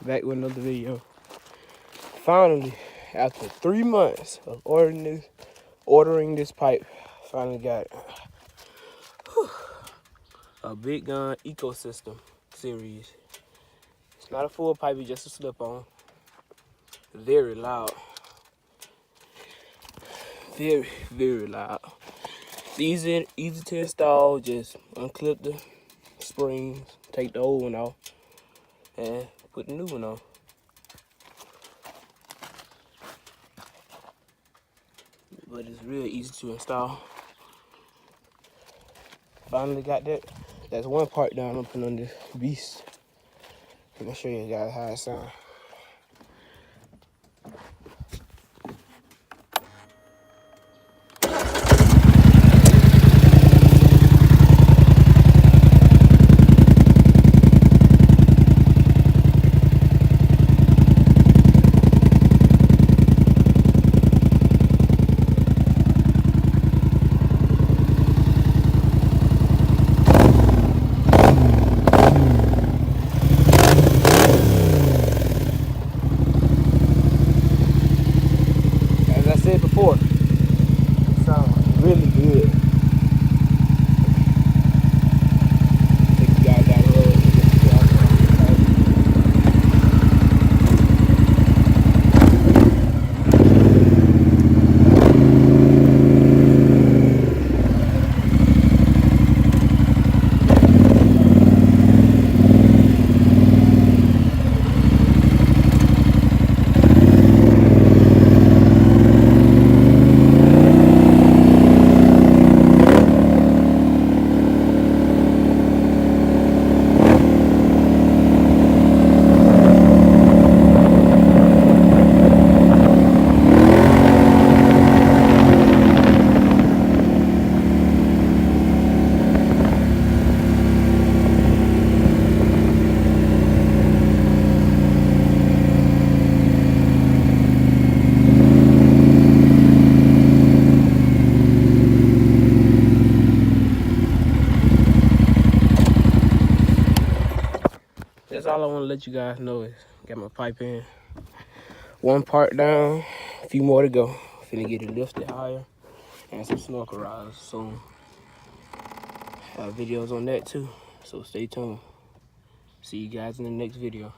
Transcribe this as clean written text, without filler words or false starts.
back with another video. Finally, after 3 months of ordering this pipe, finally got a Big Gun Ecosystem series. It's not a full pipe, it's just a slip-on. Very loud. Very, very loud. It's easy to install. Just unclip the springs, take the old one off, and put the new one on. But it's real easy to install. Finally got that. That's one part down. I'm putting on this beast. Let me show you guys how it sounds. Before. It sounds really good. Take you guys down the road and get you guys That's all I want to let you guys know is got my pipe in. One part down, a few more to go. Finna get it lifted higher and some snorkel rods soon. Have videos on that too, so stay tuned. See you guys in the next video.